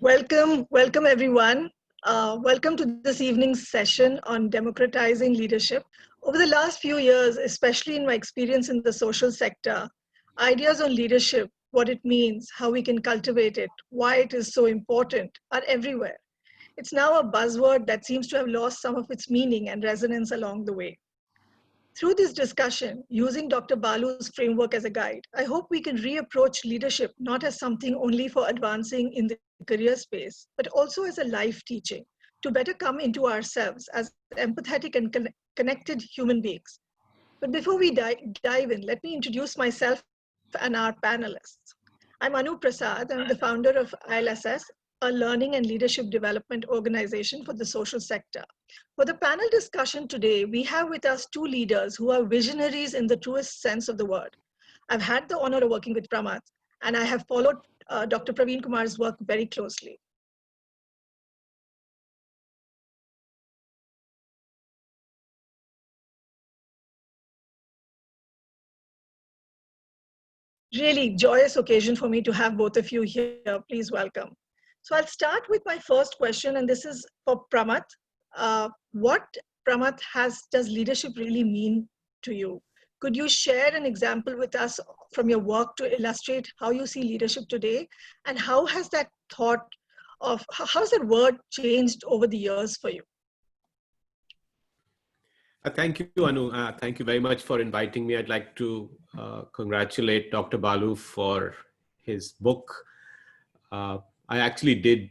Welcome everyone. Welcome to this evening's session on democratizing leadership. Over the last few years, especially in my experience in the social sector, ideas on leadership, what it means, how we can cultivate it, why it is so important, are everywhere. It's now a buzzword that seems to have lost some of its meaning and resonance along the way. Through this discussion, using Dr. Balu's framework as a guide, I hope we can reapproach leadership not as something only for advancing in the career space, but also as a life teaching to better come into ourselves as empathetic and connected human beings. But before we dive in, let me introduce myself and our panelists. I'm Anu Prasad. I'm the founder of ILSS, a learning and leadership development organization for the social sector. For the panel discussion today, we have with us two leaders who are visionaries in the truest sense of the word. I've had the honor of working with Pramath, and I have followed Dr. Praveen Kumar's work very closely. Really joyous occasion for me to have both of you here. Please welcome. So I'll start with my first question, and this is for Pramath. What, Pramath, does leadership really mean to you? Could you share an example with us from your work to illustrate how you see leadership today? And how has that how's that word changed over the years for you? Thank you, Anu. Thank you very much for inviting me. I'd like to congratulate Dr. Balu for his book. I actually did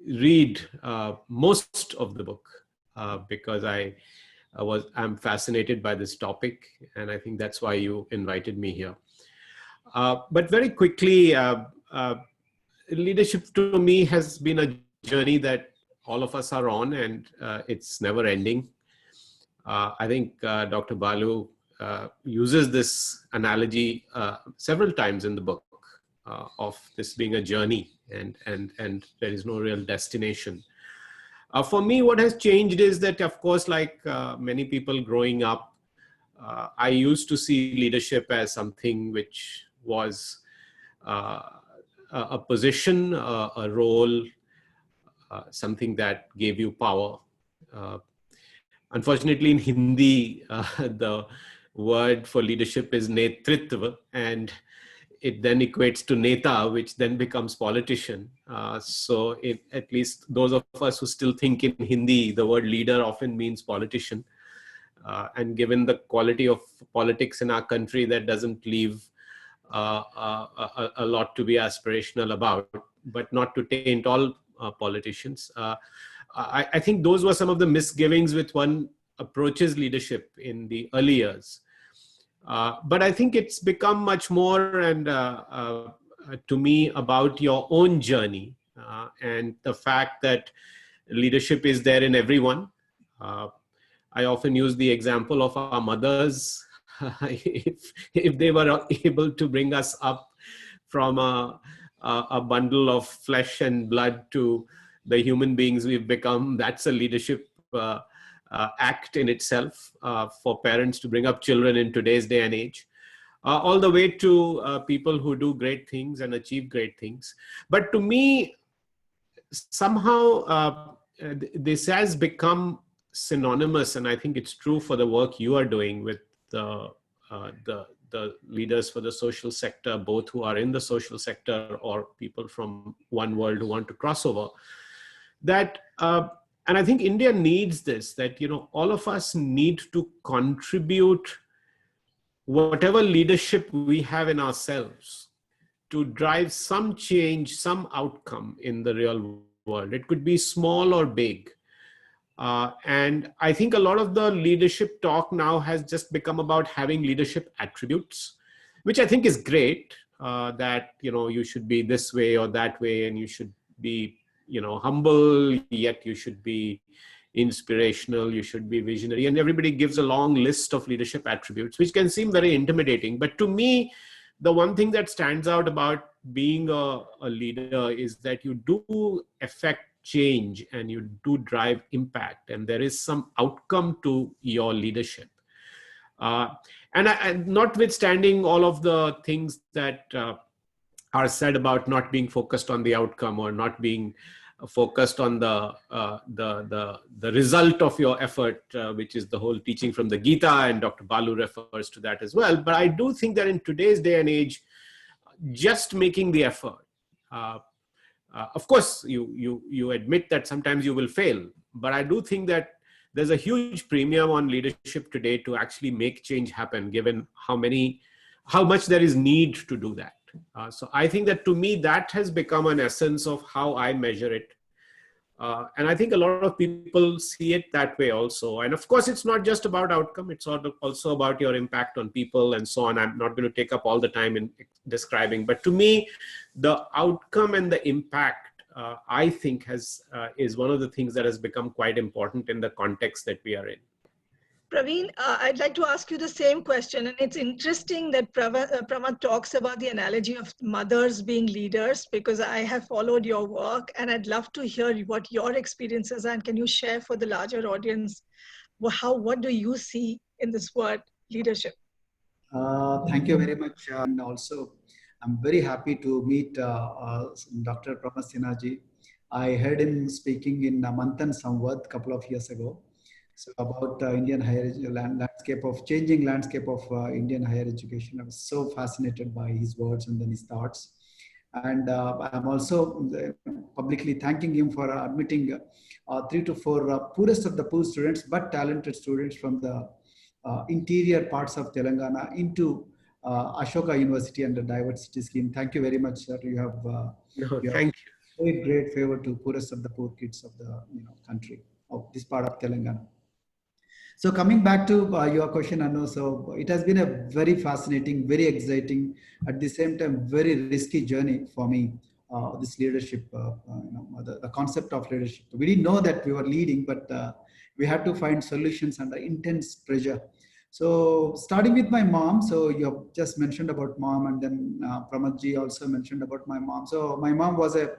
read most of the book because I'm fascinated by this topic, and I think that's why you invited me here. But very quickly, leadership to me has been a journey that all of us are on, and it's never ending. I think Dr. Balu uses this analogy several times in the book of this being a journey, and there is no real destination. For me, what has changed is that, of course, like many people growing up, I used to see leadership as something which was a position, a role, something that gave you power. Unfortunately, in Hindi, the word for leadership is netritva, and it then equates to neta, which then becomes politician. So at least those of us who still think in Hindi, the word leader often means politician. And given the quality of politics in our country, that doesn't leave a lot to be aspirational about, but not to taint all politicians. I think those were some of the misgivings with one approaches leadership in the early years. But I think it's become much more, and to me, about your own journey and the fact that leadership is there in everyone. I often use the example of our mothers. if they were able to bring us up from a bundle of flesh and blood to the human beings we've become, that's a leadership act in itself for parents to bring up children in today's day and age, all the way to people who do great things and achieve great things. But to me, somehow this has become synonymous, and I think it's true for the work you are doing with the leaders for the social sector, both who are in the social sector or people from one world who want to cross over. That, and I think India needs this, that, you know, all of us need to contribute whatever leadership we have in ourselves to drive some change, some outcome in the real world. It could be small or big. And I think a lot of the leadership talk now has just become about having leadership attributes, which I think is great, that, you know, you should be this way or that way, and you should be, you know, humble, yet you should be inspirational, you should be visionary, and everybody gives a long list of leadership attributes, which can seem very intimidating. But to me, the one thing that stands out about being a leader is that you do affect change and you do drive impact, and there is some outcome to your leadership. And notwithstanding all of the things that are said about not being focused on the outcome or not being focused on the result of your effort, which is the whole teaching from the Gita, and Dr. Balu refers to that as well. But I do think that in today's day and age, just making the effort, of course, you admit that sometimes you will fail, but I do think that there's a huge premium on leadership today to actually make change happen, given how much there is need to do that. So I think that to me, that has become an essence of how I measure it. And I think a lot of people see it that way also. And of course, it's not just about outcome. It's also about your impact on people and so on. I'm not going to take up all the time in describing, but to me, the outcome and the impact, I think is one of the things that has become quite important in the context that we are in. Praveen, I'd like to ask you the same question. And it's interesting that Pramath talks about the analogy of mothers being leaders, because I have followed your work and I'd love to hear what your experiences are. And can you share for the larger audience, what do you see in this word, leadership? Thank you very much. And also, I'm very happy to meet Dr. Pramath Sinha. I heard him speaking in Manthan Samvad a couple of years ago. So about Indian higher changing landscape of Indian higher education. I was so fascinated by his words and then his thoughts. And I'm also publicly thanking him for admitting 3 to 4 poorest of the poor students, but talented students from the interior parts of Telangana into Ashoka University under diversity scheme. Thank you very much, sir. You have Thank you. Great favor to poorest of the poor kids of the country, of this part of Telangana. So coming back to your question, Anu, so it has been a very fascinating, very exciting, at the same time, very risky journey for me, this leadership, the concept of leadership. We didn't know that we were leading, but we had to find solutions under intense pressure. So starting with my mom, so you have just mentioned about mom, and then Pramathji also mentioned about my mom. So my mom was a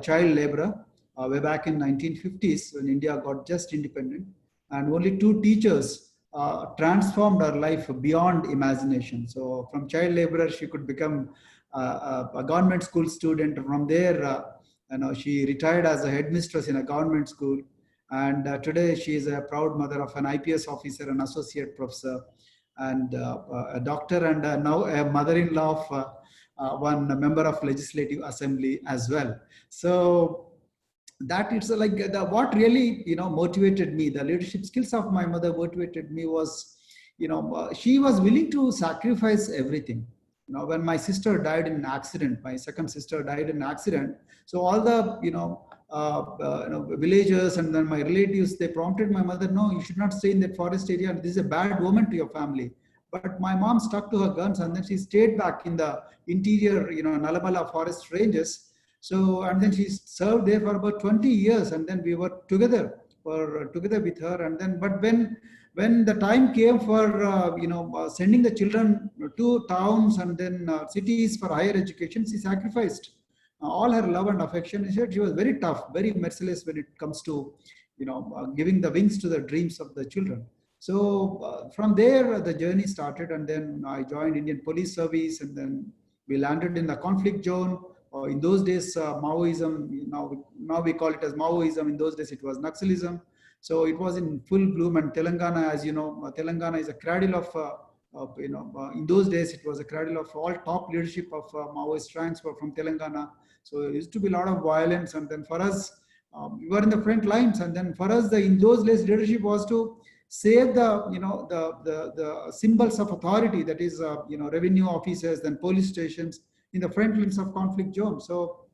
child laborer way back in 1950s when India got just independent. And only 2 teachers transformed her life beyond imagination. So from child laborer, she could become a government school student. From there, she retired as a headmistress in a government school. And today she is a proud mother of an IPS officer, an associate professor, and a doctor, and now a mother-in-law of one member of Legislative Assembly as well. So that it's like what really motivated me, the leadership skills of my mother motivated me was she was willing to sacrifice everything. When my sister died in an accident, my second sister died in an accident, so all the villagers and then my relatives, they prompted my mother, no, you should not stay in that forest area, this is a bad woman to your family. But my mom stuck to her guns, and then she stayed back in the interior Nalamala forest ranges. So, and then she served there for about 20 years, and then we were together with her. And then, but when the time came for sending the children to towns and then cities for higher education, she sacrificed all her love and affection. She was very tough, very merciless when it comes to giving the wings to the dreams of the children. So from there the journey started, and then I joined Indian Police Service, and then we landed in the conflict zone. In those days, Maoism, now we call it as Maoism. In those days, it was Naxalism. So it was in full bloom. And Telangana, as you know, Telangana is a cradle of in those days, it was a cradle of all top leadership of Maoist ranks were from Telangana. So it used to be a lot of violence. And then for us, we were in the front lines. And then for us, in those days, leadership was to save the symbols of authority, that is, revenue officers and police stations, in the front lines of conflict zone. So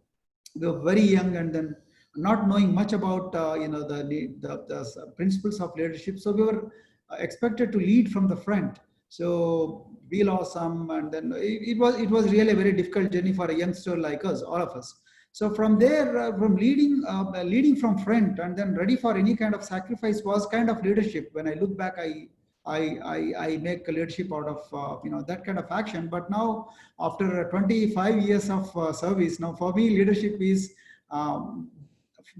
we were very young, and then not knowing much about the principles of leadership. So we were expected to lead from the front. So we lost some, and then it was really a very difficult journey for a youngster like us, all of us. So from there, from leading from front and then ready for any kind of sacrifice was kind of leadership. When I look back, I make a leadership out of that kind of action. But now, after 25 years of service, now for me leadership is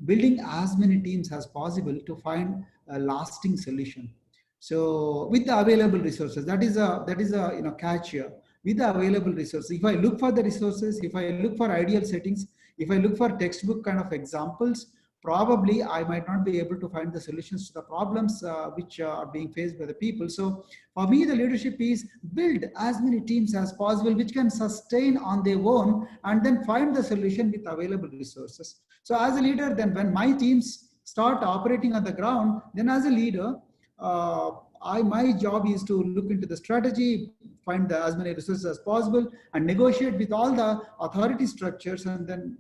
building as many teams as possible to find a lasting solution. So with the available resources, that is a catch here. with the available resources. If I look for the resources, if I look for ideal settings, if I look for textbook kind of examples, probably I might not be able to find the solutions to the problems which are being faced by the people. So for me, the leadership is build as many teams as possible which can sustain on their own and then find the solution with available resources. So as a leader, then when my teams start operating on the ground, then as a leader, my job is to look into the strategy, find as many resources as possible, and negotiate with all the authority structures and then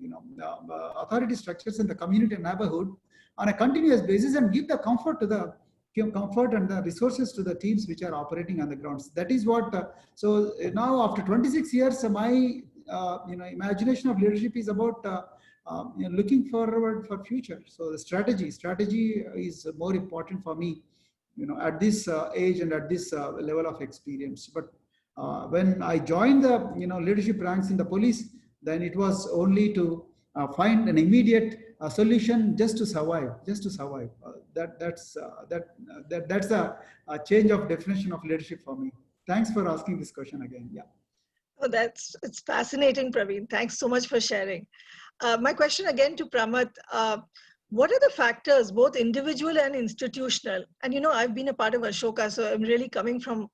authority structures in the community and neighborhood on a continuous basis, and give the comfort and the resources to the teams which are operating on the grounds. That is what. So now after 26 years, my imagination of leadership is about looking forward for future. So the strategy is more important for me, at this age and at this level of experience. But when I joined the leadership ranks in the police, then it was only to find an immediate solution just to survive. That's a change of definition of leadership for me. Thanks for asking this question again. Yeah. Oh, it's fascinating, Praveen. Thanks so much for sharing. My question again to Pramath. What are the factors, both individual and institutional? And I've been a part of Ashoka, so I'm really coming from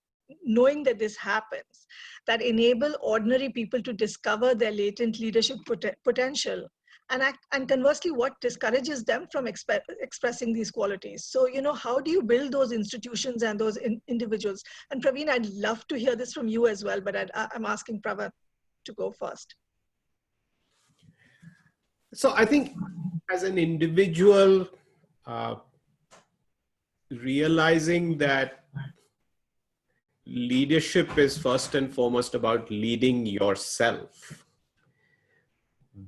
knowing that this happens, that enable ordinary people to discover their latent leadership potential, and conversely, what discourages them from expressing these qualities? So, how do you build those institutions and those individuals? And Praveen, I'd love to hear this from you as well, but I'm asking Pramath to go first. So I think as an individual, realizing that leadership is first and foremost about leading yourself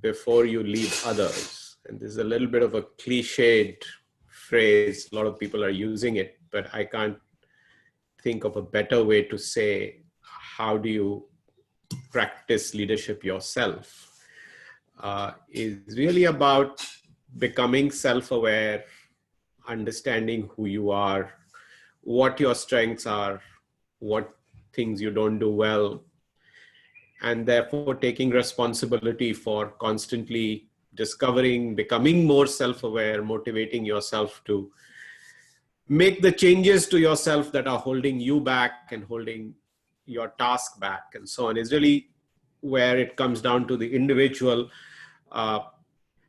before you lead others. And this is a little bit of a cliched phrase. A lot of people are using it, but I can't think of a better way to say, how do you practice leadership yourself? Is really about becoming self-aware, understanding who you are, what your strengths are, what things you don't do well, and therefore taking responsibility for constantly discovering, becoming more self-aware, motivating yourself to make the changes to yourself that are holding you back and holding your task back and so on, is really where it comes down to the individual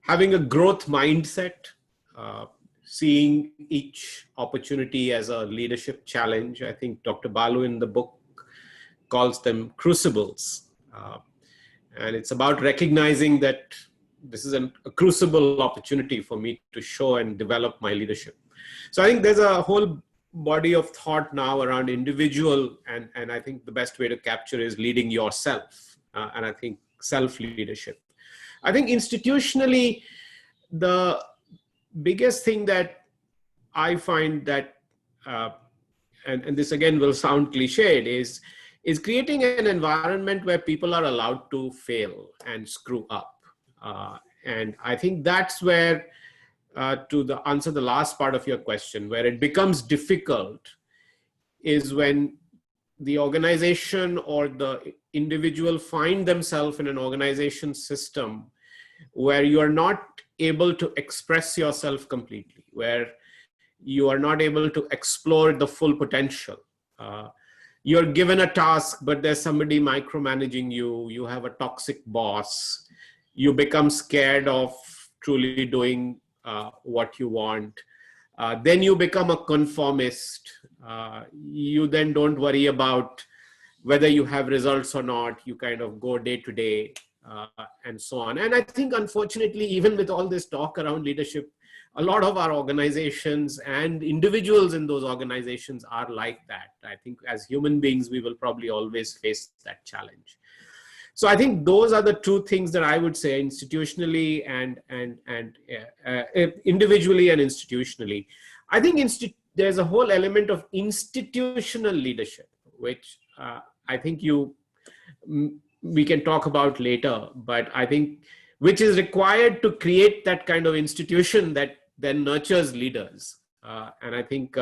having a growth mindset, seeing each opportunity as a leadership challenge. I think Dr. Balu in the book calls them crucibles. And it's about recognizing that this is a crucible opportunity for me to show and develop my leadership. So I think there's a whole body of thought now around individual, and I think the best way to capture is leading yourself, and I think self-leadership. I think institutionally, the biggest thing that I find that, and this again will sound cliched, is creating an environment where people are allowed to fail and screw up. And I think that's where, to answer the last part of your question, where it becomes difficult is when the organization or the individual find themselves in an organization system where you are not able to express yourself completely, where you are not able to explore the full potential. You're given a task, but there's somebody micromanaging you. You have a toxic boss. You become scared of truly doing what you want. Then you become a conformist. You then don't worry about whether you have results or not. You kind of go day to day and so on. And I think, unfortunately, even with all this talk around leadership, a lot of our organizations and individuals in those organizations are like that. I think as human beings, we will probably always face that challenge. So I think those are the two things that I would say, institutionally and individually and institutionally. I think there's a whole element of institutional leadership, which I think we can talk about later, but I think which is required to create that kind of institution that then nurtures leaders. And I think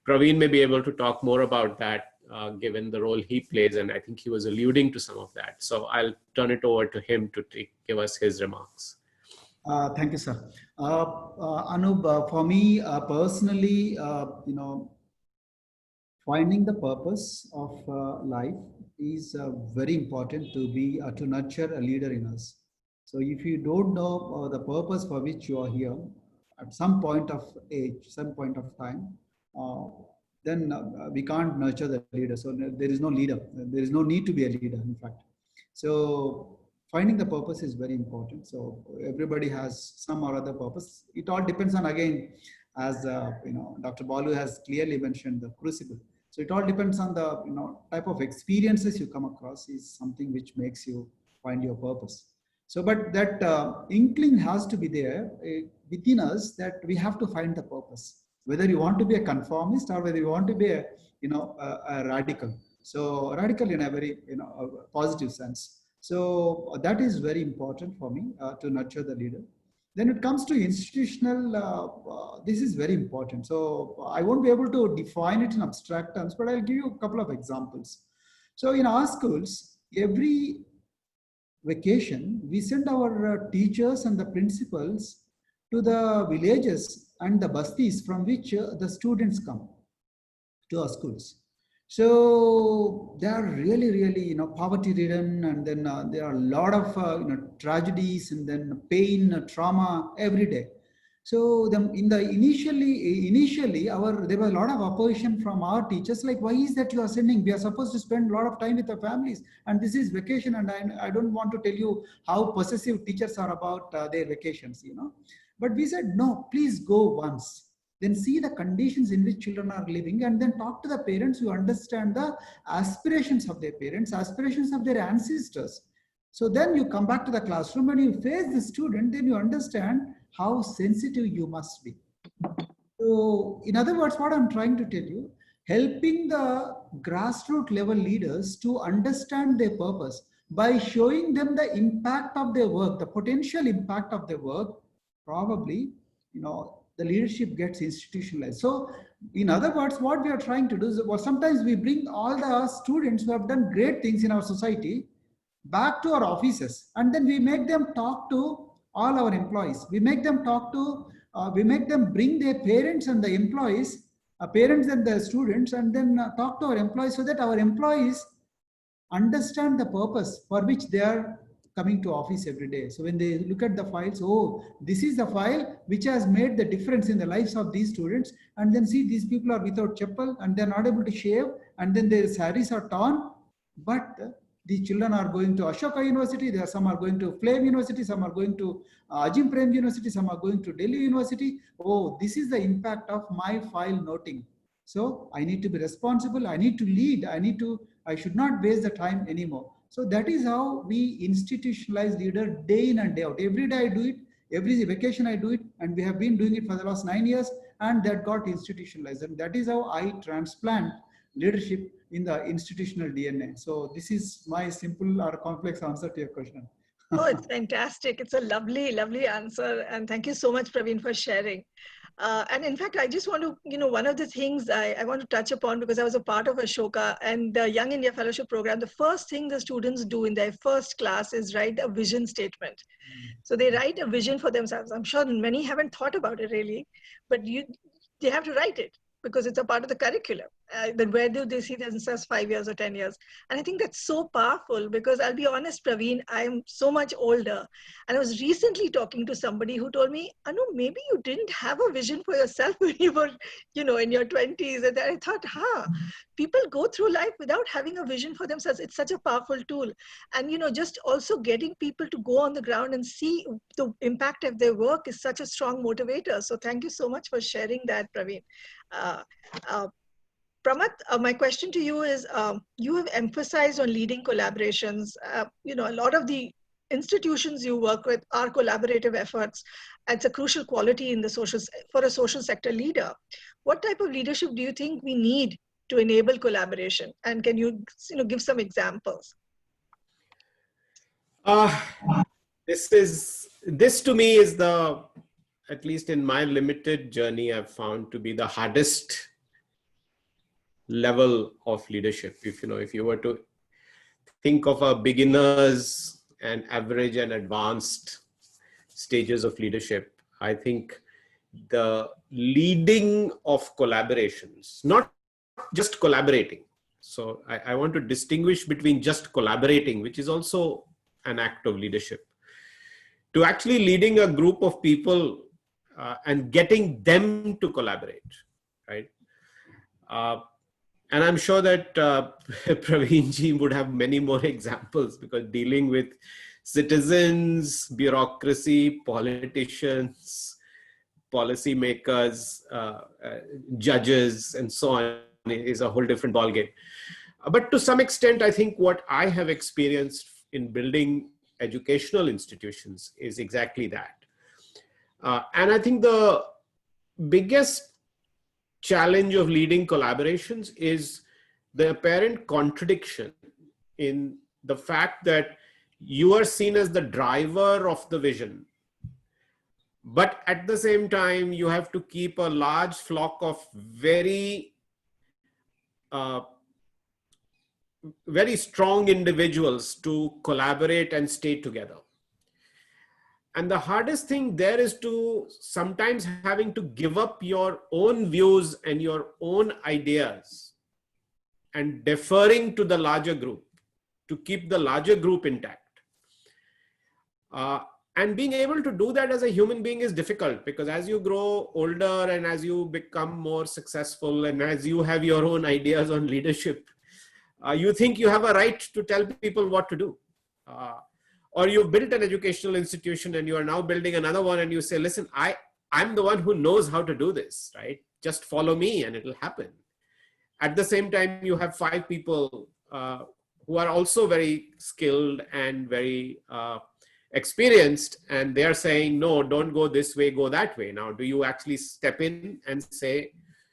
Praveen may be able to talk more about that given the role he plays. And I think he was alluding to some of that. So I'll turn it over to him to give us his remarks. Thank you, sir. Anub, for me personally, finding the purpose of life is very important to nurture a leader in us. So if you don't know the purpose for which you are here, at some point of age, some point of time, then we can't nurture the leader. So there is no leader. There is no need to be a leader, in fact. So finding the purpose is very important. So everybody has some or other purpose. It all depends on, again, as Dr. Balu has clearly mentioned, the crucible. So it all depends on the type of experiences you come across is something which makes you find your purpose. So, but that inkling has to be there within us, that we have to find the purpose. Whether you want to be a conformist or whether you want to be a radical. So radical in a very a positive sense. So that is very important for me to nurture the leader. Then it comes to institutional, this is very important. So I won't be able to define it in abstract terms, but I'll give you a couple of examples. So in our schools, every vacation, we send our teachers and the principals to the villages and the bastis from which the students come to our schools. So they are really, really, poverty ridden, and then there are a lot of, tragedies, and then pain, trauma every day. So initially, there was a lot of opposition from our teachers, like, why is that you are sending? We are supposed to spend a lot of time with our families, and this is vacation, and I don't want to tell you how possessive teachers are about their vacations, But we said, no, please go once. Then see the conditions in which children are living, and then talk to the parents who understand the aspirations of their parents, aspirations of their ancestors. So then you come back to the classroom and you face the student, then you understand how sensitive you must be. So in other words, what I'm trying to tell you, helping the grassroots level leaders to understand their purpose by showing them the impact of their work, the potential impact of their work, probably, the leadership gets institutionalized. So in other words, what we are trying to do is, well, sometimes we bring all the students who have done great things in our society back to our offices, and then we make them talk to all our employees. We make them talk to, we make them bring their parents and the employees, parents and the students, and then talk to our employees, so that our employees understand the purpose for which they are coming to office every day. So when they look at the files, oh, this is the file which has made the difference in the lives of these students, and then see, these people are without chappal and they're not able to shave, and then their saris are torn, but the children are going to Ashoka University, some are going to Flame University, some are going to Ajim Prem University, some are going to Delhi University. Oh, this is the impact of my file noting. So I need to be responsible, I need to lead, I should not waste the time anymore. So that is how we institutionalize leader day in and day out. Every day I do it, every vacation I do it, and we have been doing it for the last 9 years, and that got institutionalized. And that is how I transplant leadership in the institutional DNA. So this is my simple or complex answer to your question. Oh, it's fantastic. It's a lovely, lovely answer. And thank you so much, Praveen, for sharing. And in fact, I just want to, one of the things I want to touch upon, because I was a part of Ashoka and the Young India Fellowship Program, the first thing the students do in their first class is write a vision statement. So they write a vision for themselves. I'm sure many haven't thought about it really, but they have to write it, because it's a part of the curriculum. Then where do they see themselves 5 years or 10 years? And I think that's so powerful, because I'll be honest, Praveen, I'm so much older. And I was recently talking to somebody who told me, Anu, maybe you didn't have a vision for yourself when you were, in your 20s. And I thought, people go through life without having a vision for themselves. It's such a powerful tool. And, just also getting people to go on the ground and see the impact of their work is such a strong motivator. So thank you so much for sharing that, Praveen. Pramath, my question to you is, you have emphasized on leading collaborations. A lot of the institutions you work with are collaborative efforts. It's a crucial quality in for a social sector leader. What type of leadership do you think we need to enable collaboration? And can you, give some examples? This to me is at least in my limited journey, I've found to be the hardest level of leadership. If you were to think of a beginners and average and advanced stages of leadership, I think the leading of collaborations, not just collaborating. So I want to distinguish between just collaborating, which is also an act of leadership, to actually leading a group of people and getting them to collaborate, right? And I'm sure that Praveen ji would have many more examples, because dealing with citizens, bureaucracy, politicians, policymakers, judges, and so on is a whole different ballgame. But to some extent, I think what I have experienced in building educational institutions is exactly that. And I think the biggest challenge of leading collaborations is the apparent contradiction in the fact that you are seen as the driver of the vision, but at the same time you have to keep a large flock of very strong individuals to collaborate and stay together. And the hardest thing there is to sometimes having to give up your own views and your own ideas and deferring to the larger group to keep the larger group intact. And being able to do that as a human being is difficult, because as you grow older and as you become more successful and as you have your own ideas on leadership, you think you have a right to tell people what to do. Or you've built an educational institution and you are now building another one, and you say, listen, I'm the one who knows how to do this, right? Just follow me and it'll happen. At the same time, you have 5 people who are also very skilled and very experienced, and they're saying, no, don't go this way, go that way. Now, do you actually step in and say,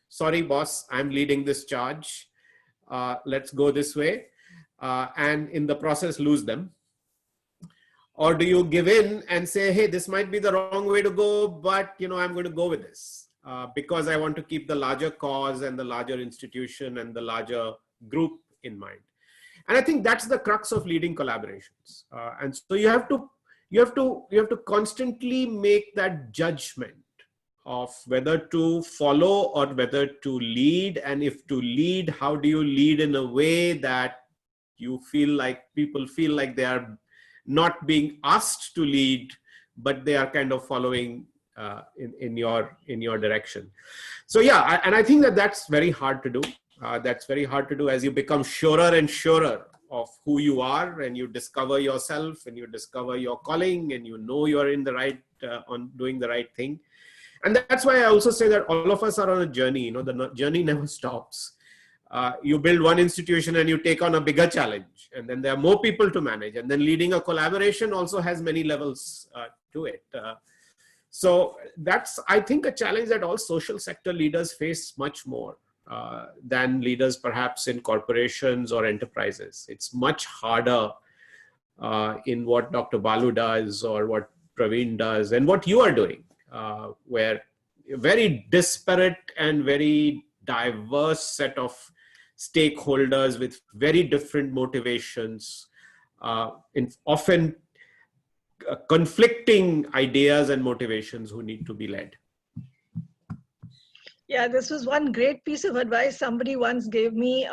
sorry, boss, I'm leading this charge. Let's go this way. And in the process, lose them? Or do you give in and say, hey, this might be the wrong way to go, but I'm going to go with this because I want to keep the larger cause and the larger institution and the larger group in mind. And I think that's the crux of leading collaborations. And so you have to constantly make that judgment of whether to follow or whether to lead. And if to lead, how do you lead in a way that you feel like people feel like they are not being asked to lead, but they are kind of following in your direction. So yeah, and I think that that's very hard to do. That's very hard to do as you become surer and surer of who you are, and you discover yourself and you discover your calling, and you are in the right on doing the right thing. And that's why I also say that all of us are on a journey. The journey never stops. You build one institution and you take on a bigger challenge, and then there are more people to manage, and then leading a collaboration also has many levels to it. So that's, I think, a challenge that all social sector leaders face much more than leaders perhaps in corporations or enterprises. It's much harder in what Dr. Balu does or what Praveen does and what you are doing, where a very disparate and very diverse set of stakeholders with very different motivations, often conflicting ideas and motivations who need to be led. Yeah, this was one great piece of advice somebody once gave me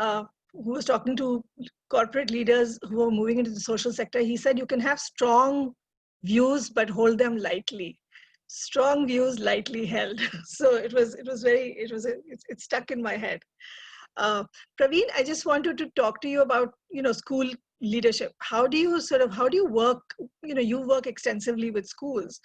who was talking to corporate leaders who are moving into the social sector. He said, you can have strong views, but hold them lightly. Strong views lightly held. So it stuck in my head. Praveen, I just wanted to talk to you about, school leadership. How do you work, you work extensively with schools.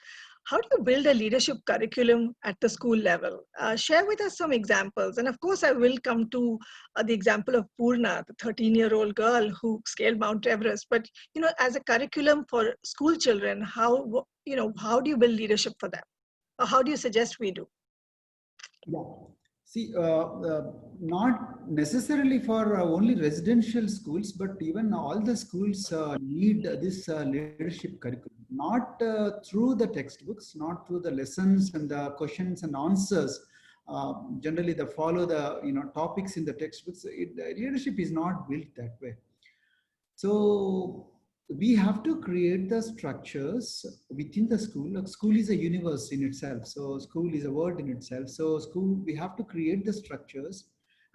How do you build a leadership curriculum at the school level? Share with us some examples. And of course, I will come to the example of Purna, the 13-year-old girl who scaled Mount Everest. But, as a curriculum for school children, how do you build leadership for them? Or how do you suggest we do? Yeah. See, not necessarily for only residential schools, but even all the schools need this leadership curriculum, not through the textbooks, not through the lessons and the questions and answers, generally they follow the topics in the textbooks. Leadership is not built that way. So we have to create the structures within the school. Like school is a universe in itself. So school is a word in itself. So school, we have to create the structures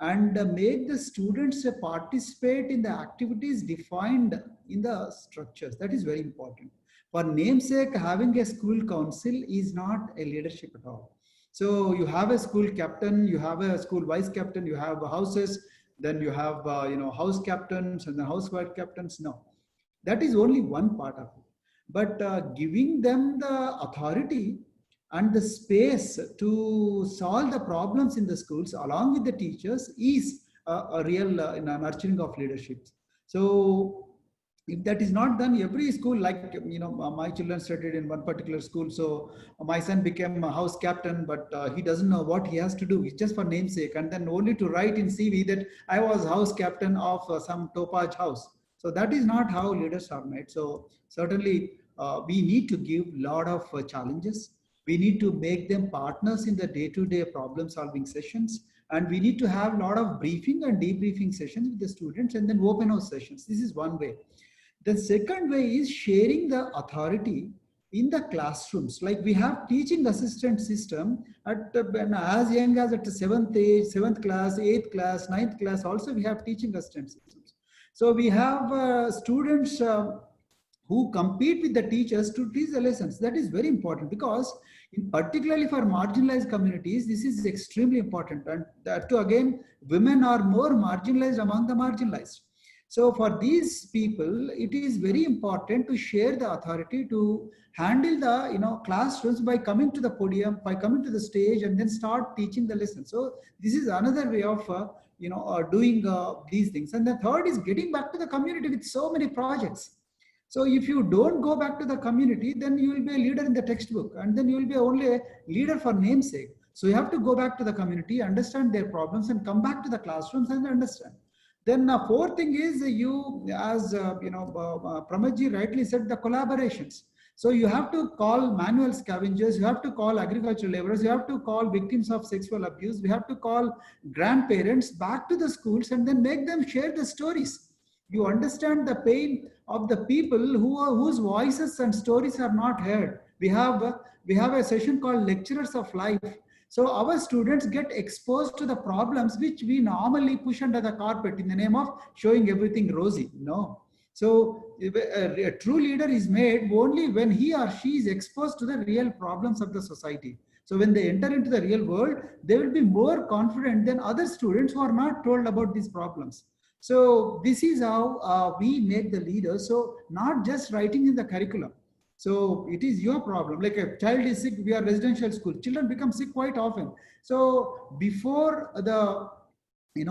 and make the students participate in the activities defined in the structures. That is very important. For namesake, having a school council is not a leadership at all. So you have a school captain, you have a school vice captain, you have houses, then you have house captains and the housewife captains. No, that is only one part of it. But giving them the authority and the space to solve the problems in the schools along with the teachers is a real nurturing of leadership. So if that is not done, every school, like my children studied in one particular school, so my son became a house captain, but he doesn't know what he has to do. It's just for namesake, and then only to write in CV that I was house captain of some Topaz house. So that is not how leaders are made. So certainly we need to give a lot of challenges. We need to make them partners in the day-to-day problem solving sessions. And we need to have a lot of briefing and debriefing sessions with the students, and then open house sessions. This is one way. The second way is sharing the authority in the classrooms. Like we have teaching assistant system at as young as at the 7th class, 8th class, 9th class. Also we have teaching assistant systems. So we have students who compete with the teachers to teach the lessons. That is very important, because particularly for marginalized communities, this is extremely important. And that too, again, women are more marginalized among the marginalized. So for these people, it is very important to share the authority to handle the classrooms by coming to the podium, by coming to the stage, and then start teaching the lesson. So this is another way of doing these things. And the third is getting back to the community with so many projects. So if you don't go back to the community, then you will be a leader in the textbook, and then you will be only a leader for namesake. So you have to go back to the community, understand their problems, and come back to the classrooms and understand. Then the fourth thing is as Pramath rightly said, the collaborations. So you have to call manual scavengers, you have to call agricultural laborers, you have to call victims of sexual abuse, we have to call grandparents back to the schools and then make them share the stories. You understand the pain of the people whose voices and stories are not heard. We have a session called Lecturers of Life. So our students get exposed to the problems which we normally push under the carpet in the name of showing everything rosy. No. So a true leader is made only when he or she is exposed to the real problems of the society. So when they enter into the real world, they will be more confident than other students who are not told about these problems. So this is how we make the leaders. So not just writing in the curriculum. So it is your problem. Like a child is sick, we are residential school. Children become sick quite often. So before the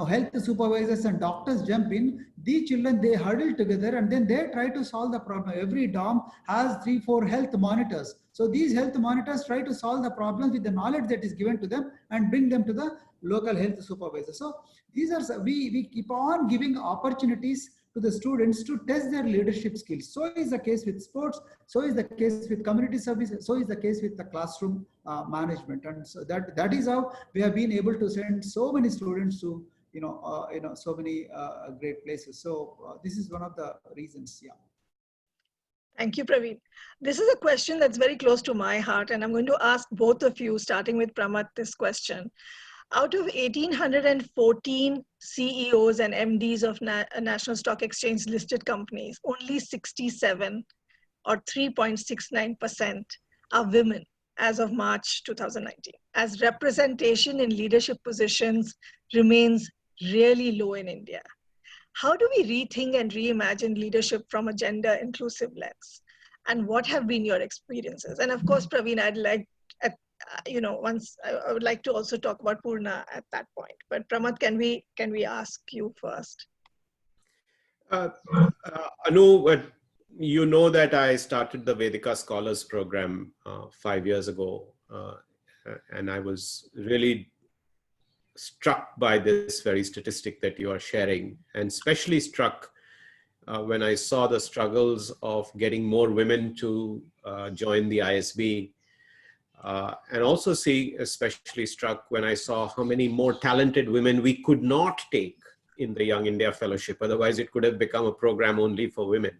health supervisors and doctors jump in, the children, they huddle together and then they try to solve the problem. Every dorm has 3-4 health monitors. So these health monitors try to solve the problems with the knowledge that is given to them and bring them to the local health supervisor. So these are, we keep on giving opportunities to the students to test their leadership skills. So is the case with sports, so is the case with community service, so is the case with the classroom management. And so that is how we have been able to send so many students to so many great places. So this is one of the reasons. Yeah. Thank you, Praveen. This is a question that's very close to my heart, and I'm going to ask both of you, starting with Pramath, this question. Out of 1,814 CEOs and MDs of National Stock Exchange listed companies, only 67 or 3.69% are women as of March 2019. As representation in leadership positions remains really low in India. How do we rethink and reimagine leadership from a gender inclusive lens? And what have been your experiences? And of course, Praveen, I'd like, I would like to also talk about Purna at that point. But Pramath, can we ask you first? Anu, you know that I started the Vedika Scholars Program 5 years ago, and I was really struck by this very statistic that you are sharing, and especially struck when I saw the struggles of getting more women to join the ISB. And also especially struck when I saw how many more talented women we could not take in the Young India Fellowship. Otherwise, it could have become a program only for women.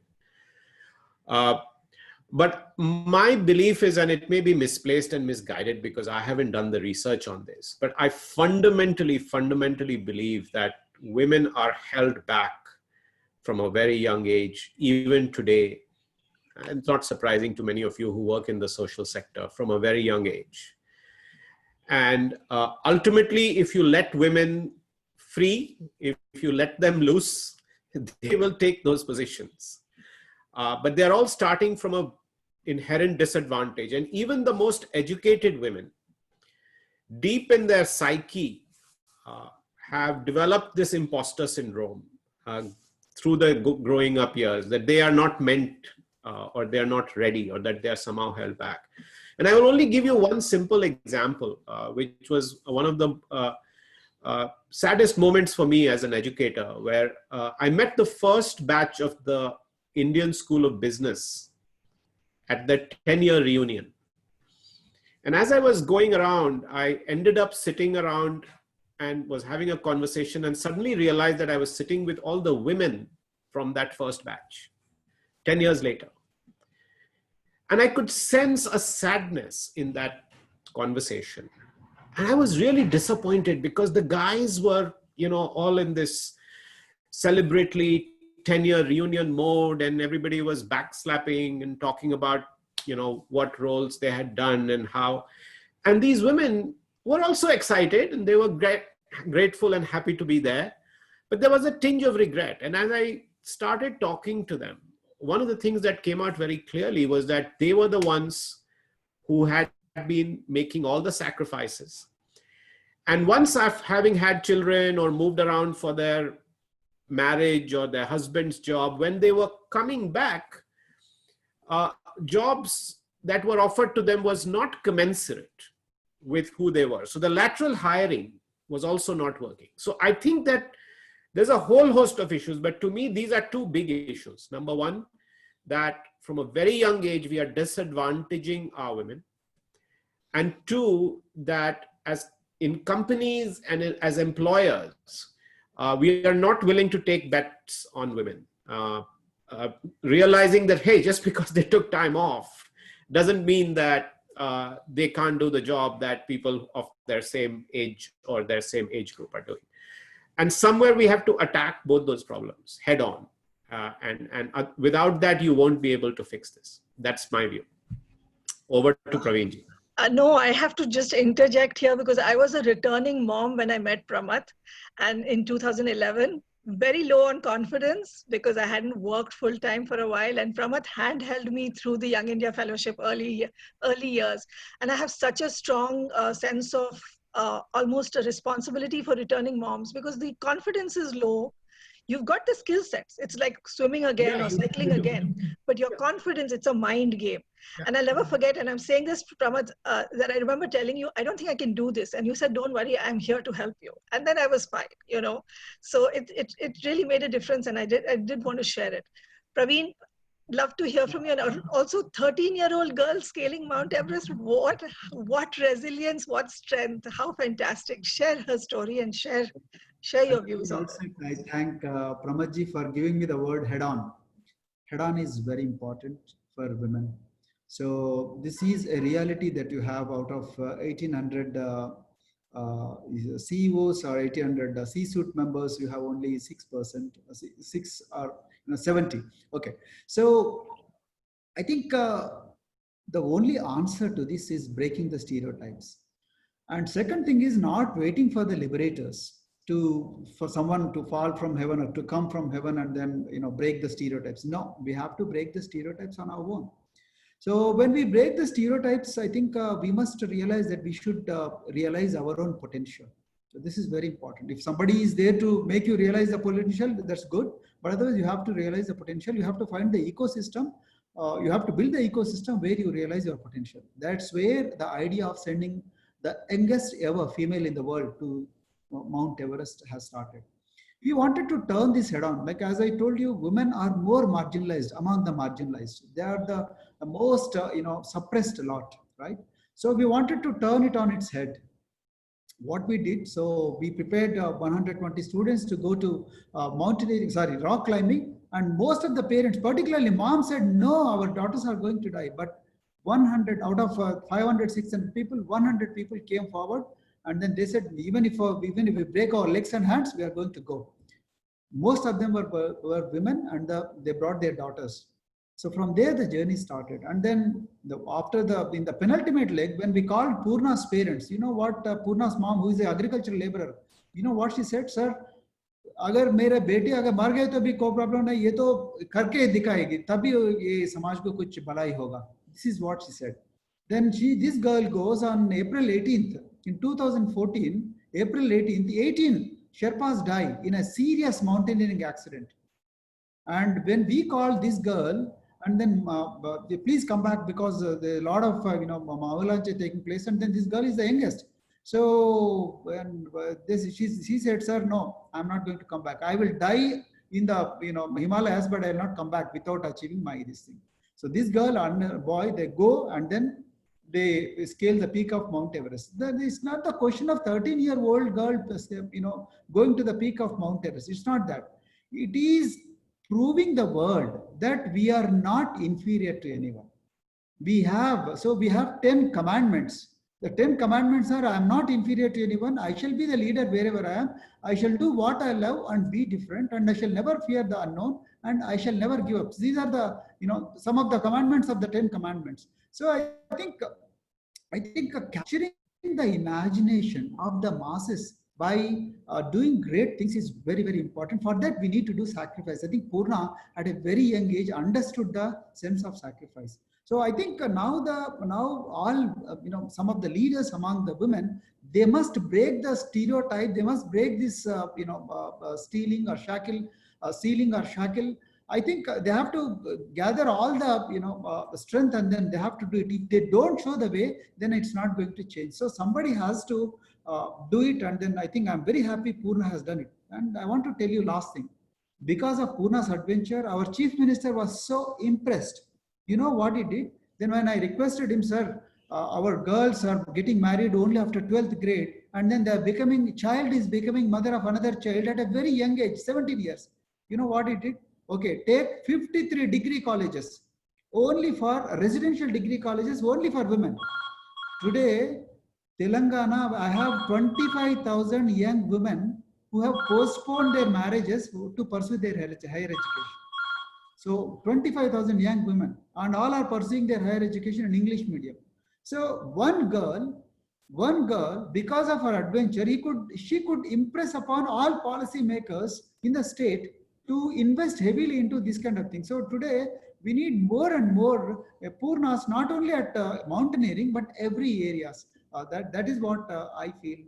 But my belief is, and it may be misplaced and misguided because I haven't done the research on this, but I fundamentally believe that women are held back from a very young age, even today. And it's not surprising to many of you who work in the social sector, from a very young age. And ultimately, if you let women free, if you let them loose, they will take those positions. But they're all starting from an inherent disadvantage. And even the most educated women, deep in their psyche, have developed this imposter syndrome through the growing up years, that they are not meant or they are not ready, or that they are somehow held back. And I will only give you one simple example, which was one of the saddest moments for me as an educator, where I met the first batch of the Indian School of Business at the 10-year reunion. And as I was going around, I ended up sitting around and was having a conversation, and suddenly realized that I was sitting with all the women from that first batch 10 years later. And I could sense a sadness in that conversation. And I was really disappointed because the guys were, all in this celebratory 10-year reunion mode, and everybody was backslapping and talking about, what roles they had done and how. And these women were also excited, and they were grateful and happy to be there. But there was a tinge of regret. And as I started talking to them, one of the things that came out very clearly was that they were the ones who had been making all the sacrifices. And once having had children or moved around for their marriage or their husband's job, when they were coming back, jobs that were offered to them was not commensurate with who they were. So the lateral hiring was also not working. So I think that there's a whole host of issues, but to me, these are two big issues. Number one, that from a very young age, we are disadvantaging our women. And two, that as in companies and as employers, we are not willing to take bets on women, realizing that, hey, just because they took time off doesn't mean that they can't do the job that people of their same age or their same age group are doing. And somewhere we have to attack both those problems head on. And without that, you won't be able to fix this. That's my view. Over to Praveenji. No, I have to just interject here because I was a returning mom when I met Pramath, and in 2011, very low on confidence because I hadn't worked full time for a while, and Pramath handheld me through the Young India Fellowship early years. And I have such a strong sense of almost a responsibility for returning moms because the confidence is low. You've got the skill sets. It's like swimming again or cycling again, but your confidence, it's a mind game. And I'll never forget, and I'm saying this, Pramath, that I remember telling you, I don't think I can do this. And you said, don't worry, I'm here to help you. And then I was fine, So it really made a difference, and I did want to share it. Praveen, love to hear from you. And also 13-year-old girl scaling Mount Everest. What resilience, what strength, how fantastic. Share her story and share your views on it. I thank Pramathji for giving me the word head on. Head on is very important for women. So this is a reality that you have out of 1,800 CEOs or 1,800 C-suite members, you have only 6%, 6 or 70. Okay. So I think the only answer to this is breaking the stereotypes. And second thing is not waiting for the liberators for someone to fall from heaven or to come from heaven and then break the stereotypes. No, we have to break the stereotypes on our own. So when we break the stereotypes, I think we must realize that we should realize our own potential. So this is very important. If somebody is there to make you realize the potential, that's good. But otherwise, you have to realize the potential. You have to find the ecosystem. You have to build the ecosystem where you realize your potential. That's where the idea of sending the youngest ever female in the world to Mount Everest has started. We wanted to turn this head on. Like as I told you, women are more marginalized among the marginalized. They are the most suppressed lot, right? So we wanted to turn it on its head. What we did, so we prepared 120 students to go to mountaineering, rock climbing, and most of the parents, particularly mom, said, no, our daughters are going to die. But 100 out of 500, 600 people, 100 people came forward, and then they said, even if we break our legs and hands, we are going to go. Most of them were women, and they brought their daughters. So from there, the journey started. And then in the penultimate leg, when we called Purna's parents, you know what, Purna's mom, who is an agricultural laborer, you know what she said? Sir, अगर मेरे बेटे अगर मर गए तो भी कोई problem नहीं, ये तो करके दिखाएगी, तभी ये समाज को कुछ भलाई होगा. This is what she said. Then this girl goes on April 18th, in 2014, April 18th, 18 Sherpas die in a serious mountaineering accident. And when we called this girl, and then please come back because there are a lot of avalanche taking place, and then this girl is the youngest. So when she said, sir, no, I'm not going to come back. I will die in the Himalayas, but I will not come back without achieving this thing. So this girl and boy, they go and then they scale the peak of Mount Everest. It's not the question of 13-year-old girl, going to the peak of Mount Everest. It's not that. It is proving the world that we are not inferior to anyone. We have 10 commandments. The 10 commandments are, I am not inferior to anyone. I shall be the leader wherever I am. I shall do what I love and be different. And I shall never fear the unknown. And I shall never give up. These are the, some of the commandments of the 10 commandments. So I think capturing the imagination of the masses by doing great things is very, very important. For that, we need to do sacrifice. I think Purna at a very young age understood the sense of sacrifice. So I think now all some of the leaders among the women, they must break the stereotype. They must break this stealing or shackle. I think they have to gather all the strength, and then they have to do it. If they don't show the way, then it's not going to change. So somebody has to do it, and then I think I'm very happy Purna has done it. And I want to tell you last thing. Because of Purna's adventure, our chief minister was so impressed. You know what he did? Then when I requested him, sir, our girls are getting married only after 12th grade, and then child is becoming mother of another child at a very young age, 17 years. You know what he did? Okay, take 53 degree colleges, only for residential degree colleges, only for women. Today, Telangana, I have 25,000 young women who have postponed their marriages to pursue their higher education. So 25,000 young women, and all are pursuing their higher education in English medium. So one girl, because of her adventure, she could impress upon all policy makers in the state to invest heavily into this kind of thing. So today we need more and more Purnas, not only at mountaineering, but every areas. That is what I feel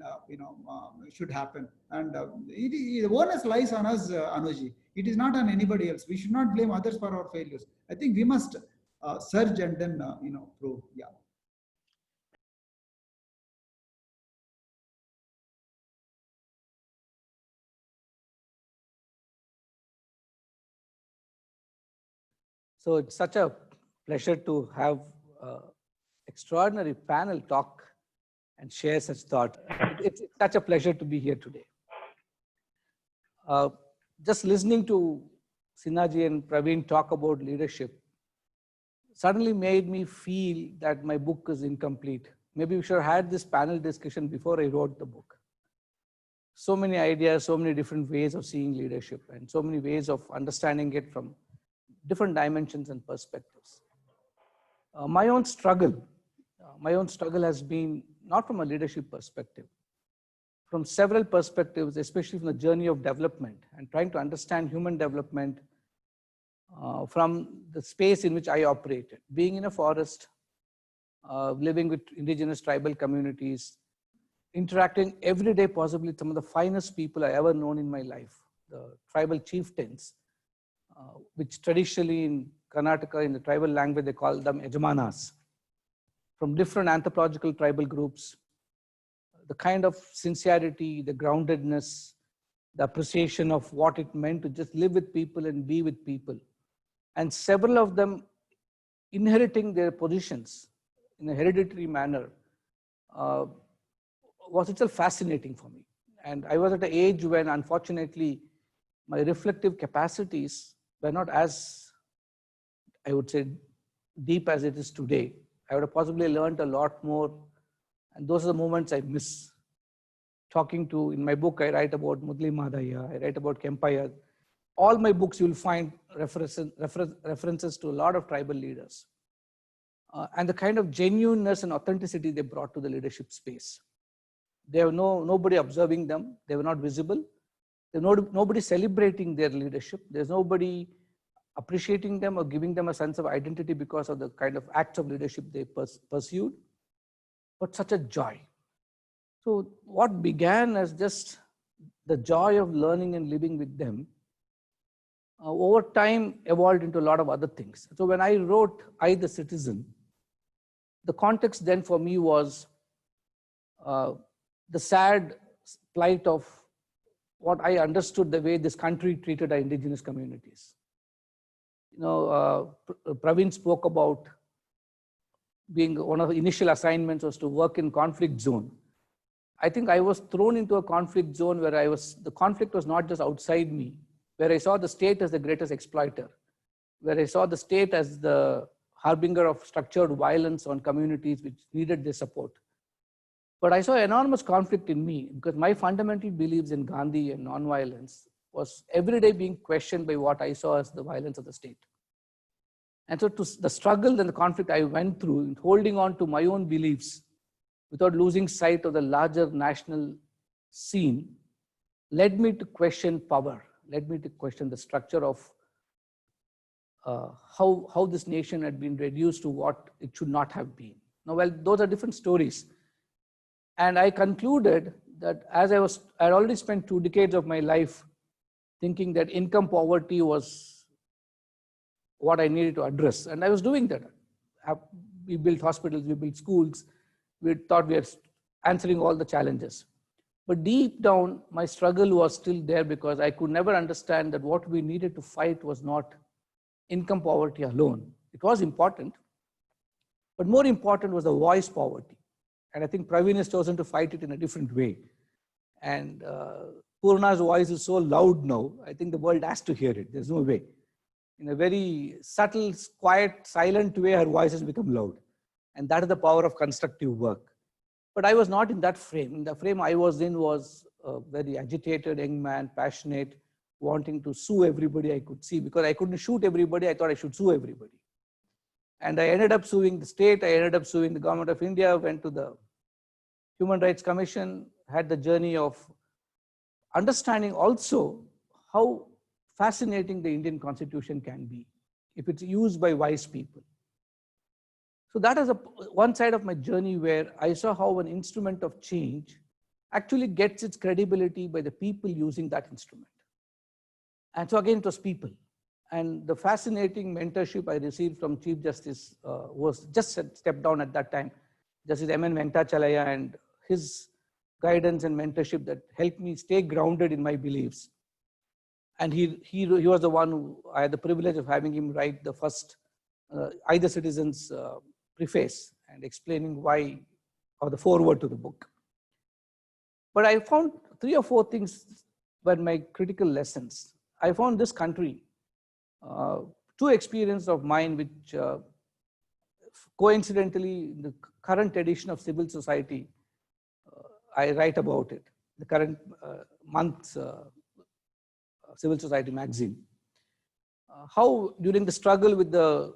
should happen. And the onus lies on us, Anuji. It is not on anybody else. We should not blame others for our failures. I think we must surge and then prove. Yeah. So it's such a pleasure to have extraordinary panel talk and share such thought. It's such a pleasure to be here today. Just listening to Sinha and Praveen talk about leadership suddenly made me feel that my book is incomplete. Maybe we should have had this panel discussion before I wrote the book. So many ideas, so many different ways of seeing leadership, and so many ways of understanding it from different dimensions and perspectives. My own struggle has been not from a leadership perspective, from several perspectives, especially from the journey of development and trying to understand human development from the space in which I operated, being in a forest, living with indigenous tribal communities, interacting every day possibly with some of the finest people I ever known in my life, the tribal chieftains, which traditionally in Karnataka, in the tribal language, they call them Yajamanas, from different anthropological tribal groups. The kind of sincerity, the groundedness, the appreciation of what it meant to just live with people and be with people. And several of them inheriting their positions in a hereditary manner uh, was itself fascinating for me. And I was at an age when, unfortunately, my reflective capacities were not as, I would say, deep as it is today. I would have possibly learned a lot more. And those are the moments I miss. Talking to, in my book, I write about Mudli Madhaya, I write about Kempaya. All my books, you will find references to a lot of tribal leaders. And the kind of genuineness and authenticity they brought to the leadership space. There were nobody observing them. They were not visible. There was nobody celebrating their leadership. There's nobody appreciating them or giving them a sense of identity because of the kind of acts of leadership they pursued. But such a joy. So what began as just the joy of learning and living with them, over time evolved into a lot of other things. So when I wrote I, the Citizen, the context then for me was the sad plight of what I understood the way this country treated our indigenous communities. You know, Praveen spoke about being one of the initial assignments was to work in conflict zone. I think I was thrown into a conflict zone where the conflict was not just outside me, where I saw the state as the greatest exploiter, where I saw the state as the harbinger of structured violence on communities which needed their support. But I saw enormous conflict in me because my fundamental beliefs in Gandhi and nonviolence was every day being questioned by what I saw as the violence of the state. And so the struggle and the conflict I went through in holding on to my own beliefs without losing sight of the larger national scene led me to question power, led me to question the structure of how this nation had been reduced to what it should not have been. Now, well, those are different stories. And I concluded that as I had already spent 2 decades of my life thinking that income poverty was what I needed to address. And I was doing that. We built hospitals, we built schools. We thought we were answering all the challenges. But deep down, my struggle was still there because I could never understand that what we needed to fight was not income poverty alone. It was important, but more important was the voice poverty. And I think Praveen has chosen to fight it in a different way. And Purna's voice is so loud now, I think the world has to hear it. There's no way. In a very subtle, quiet, silent way, her voice has become loud. And that is the power of constructive work. But I was not in that frame. The frame I was in was a very agitated young man, passionate, wanting to sue everybody I could see. Because I couldn't shoot everybody, I thought I should sue everybody. And I ended up suing the state, I ended up suing the government of India, went to the Human Rights Commission, had the journey of understanding also how fascinating the Indian Constitution can be if it's used by wise people. So that is one side of my journey where I saw how an instrument of change actually gets its credibility by the people using that instrument. And so again, it was people. And the fascinating mentorship I received from Chief Justice was just stepped down at that time, Justice M.N. Venkatachalaya, and his guidance and mentorship that helped me stay grounded in my beliefs. And he was the one who I had the privilege of having him write the first I, the Citizen's preface and explaining why, or the foreword to the book. But I found 3 or 4 things were my critical lessons. I found this country, 2 experiences of mine which coincidentally in the current edition of Civil Society, I write about it, the current month's Civil Society magazine. How during the struggle with the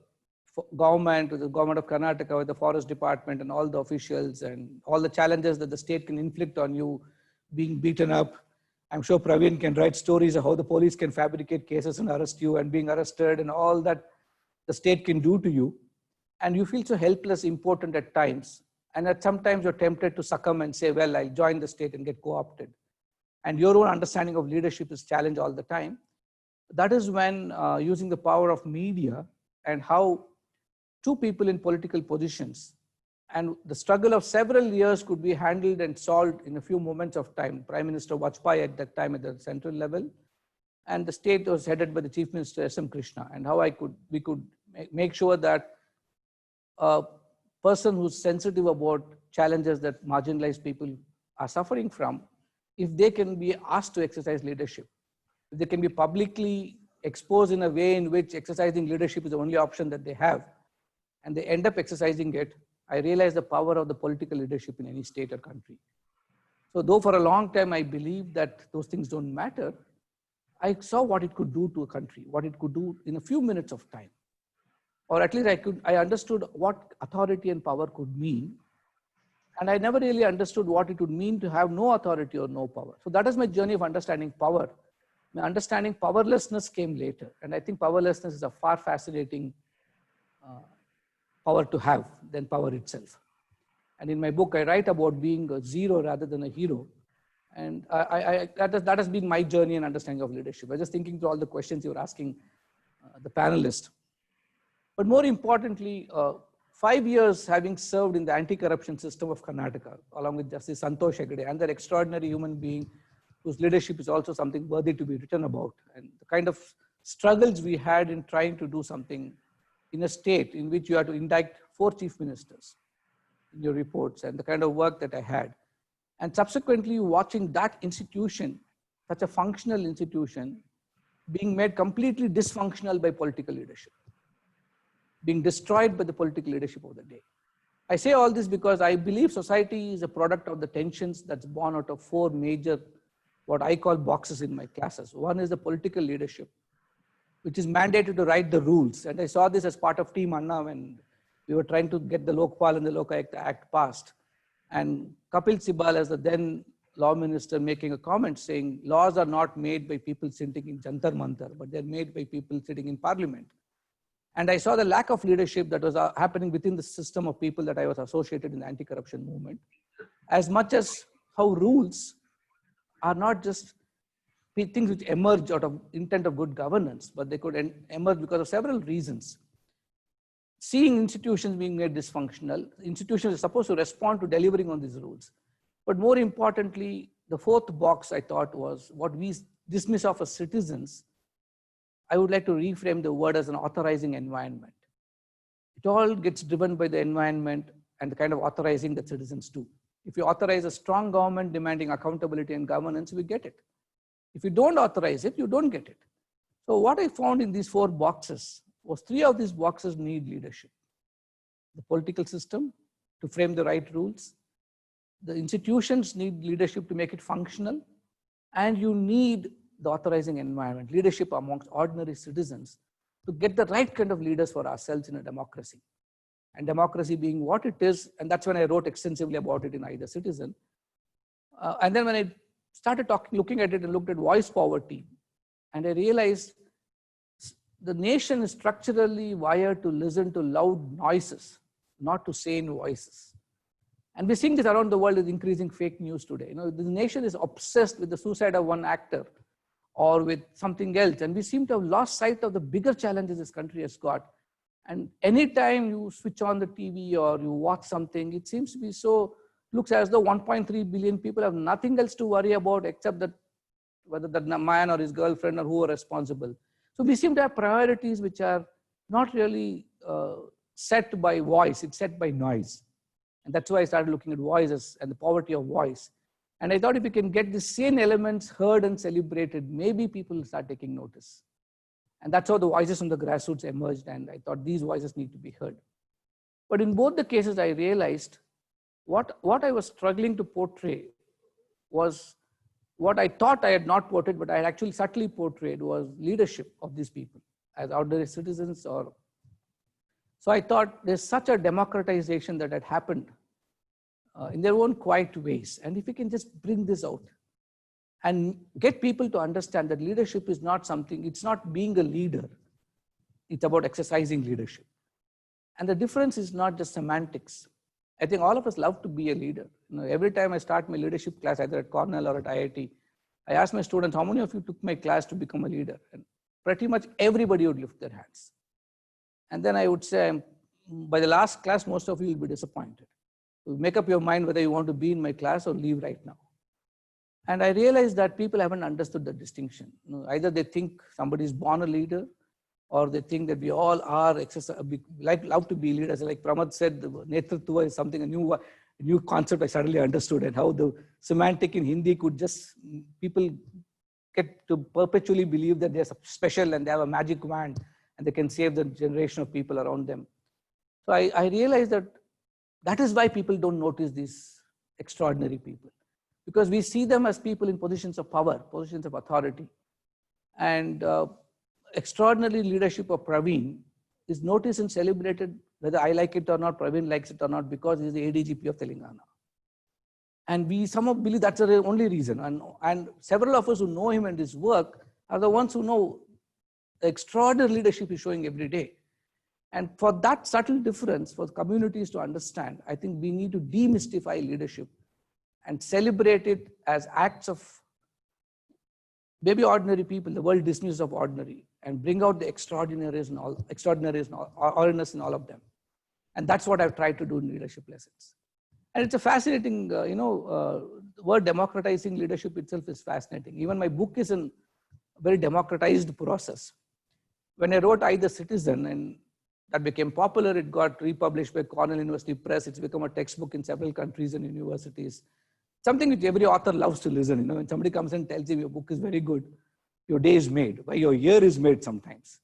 government of Karnataka, with the forest department and all the officials and all the challenges that the state can inflict on you, being beaten up. I'm sure Praveen can write stories of how the police can fabricate cases and arrest you and being arrested and all that the state can do to you. And you feel so helpless, impotent at times. And at sometimes you're tempted to succumb and say, well, I'll join the state and get co-opted. And your own understanding of leadership is challenged all the time. That is when using the power of media and how 2 people in political positions and the struggle of several years could be handled and solved in a few moments of time. Prime Minister Vajpayee at that time at the central level, and the state was headed by the Chief Minister S.M. Krishna, and how we could make sure that a person who's sensitive about challenges that marginalized people are suffering from, if they can be asked to exercise leadership, if they can be publicly exposed in a way in which exercising leadership is the only option that they have, and they end up exercising it, I realize the power of the political leadership in any state or country. So though for a long time I believed that those things don't matter, I saw what it could do to a country, what it could do in a few minutes of time. Or at least I understood what authority and power could mean. And I never really understood what it would mean to have no authority or no power. So that is my journey of understanding power. My understanding powerlessness came later. And I think powerlessness is a far fascinating power to have than power itself. And in my book, I write about being a zero rather than a hero. And that has been my journey in understanding of leadership. I was just thinking through all the questions you were asking the panelists. But more importantly, 5 years having served in the anti-corruption system of Karnataka, along with Justice Santosh Hegde, and that extraordinary human being whose leadership is also something worthy to be written about, and the kind of struggles we had in trying to do something in a state in which you have to indict 4 chief ministers in your reports, and the kind of work that I had. And subsequently watching that institution, such a functional institution, being made completely dysfunctional by political leadership, being destroyed by the political leadership of the day. I say all this because I believe society is a product of the tensions that's born out of 4 major, what I call boxes in my classes. One is the political leadership, which is mandated to write the rules. And I saw this as part of Team Anna when we were trying to get the Lokpal and the Lokayukta Act passed. And Kapil Sibal, as the then law minister, making a comment saying laws are not made by people sitting in Jantar Mantar, but they're made by people sitting in parliament. And I saw the lack of leadership that was happening within the system of people that I was associated in the anti-corruption movement, as much as how rules are not just things which emerge out of intent of good governance, but they could emerge because of several reasons. Seeing institutions being made dysfunctional, institutions are supposed to respond to delivering on these rules. But more importantly, the 4th box I thought was what we dismiss of as citizens. I would like to reframe the word as an authorizing environment. It all gets driven by the environment and the kind of authorizing that citizens do. If you authorize a strong government demanding accountability and governance, we get it. If you don't authorize it, you don't get it. So what I found in these 4 boxes was 3 of these boxes need leadership. The political system to frame the right rules. The institutions need leadership to make it functional. And you need the authorizing environment, leadership amongst ordinary citizens to get the right kind of leaders for ourselves in a democracy. And democracy being what it is, and that's when I wrote extensively about it in I, the Citizen. And then when I started looking at it and looked at voice poverty, and I realized the nation is structurally wired to listen to loud noises, not to sane voices. And we're seeing this around the world with increasing fake news today. You know, the nation is obsessed with the suicide of one actor or with something else. And we seem to have lost sight of the bigger challenges this country has got. And anytime you switch on the TV or you watch something, it seems to be so, looks as though 1.3 billion people have nothing else to worry about except that whether that man or his girlfriend or who are responsible. So we seem to have priorities which are not really set by voice, it's set by noise. And that's why I started looking at voices and the poverty of voice. And I thought if we can get the same elements heard and celebrated, maybe people will start taking notice. And that's how the voices from the grassroots emerged. And I thought these voices need to be heard. But in both the cases, I realized what I was struggling to portray was what I thought I had not portrayed, but I had actually subtly portrayed was leadership of these people as ordinary citizens. So I thought there's such a democratization that had happened in their own quiet ways. And if we can just bring this out and get people to understand that leadership is not something, it's not being a leader. It's about exercising leadership. And the difference is not just semantics. I think all of us love to be a leader. You know, every time I start my leadership class, either at Cornell or at IIT, I ask my students, how many of you took my class to become a leader? And pretty much everybody would lift their hands. And then I would say, by the last class, most of you will be disappointed. You make up your mind whether you want to be in my class or leave right now. And I realized that people haven't understood the distinction. You know, either they think somebody is born a leader, or they think that we all are love to be leaders. Like Pramath said, Netritva is something new. new concept I suddenly understood, and how the semantic in Hindi could just, people get to perpetually believe that they're special and they have a magic wand and they can save the generation of people around them. So I realized that that is why people don't notice these extraordinary people, because we see them as people in positions of power, positions of authority. And extraordinary leadership of Praveen is noticed and celebrated, whether I like it or not, Praveen likes it or not, because he's the ADGP of Telangana. And we somehow believe that's the only reason. And several of us who know him and his work are the ones who know the extraordinary leadership he's showing every day. And for that subtle difference, for communities to understand, I think we need to demystify leadership and celebrate it as acts of maybe ordinary people. The world dismisses of ordinary, and bring out the extraordinaries and ordinariness in all of them. And that's what I've tried to do in leadership lessons. And it's a fascinating, the word democratizing leadership itself is fascinating. Even my book is a very democratized process. When I wrote I, the Citizen, and that became popular, it got republished by Cornell University Press. It's become a textbook in several countries and universities. Something which every author loves to listen. When somebody comes and tells you your book is very good, your day is made, or your year is made sometimes.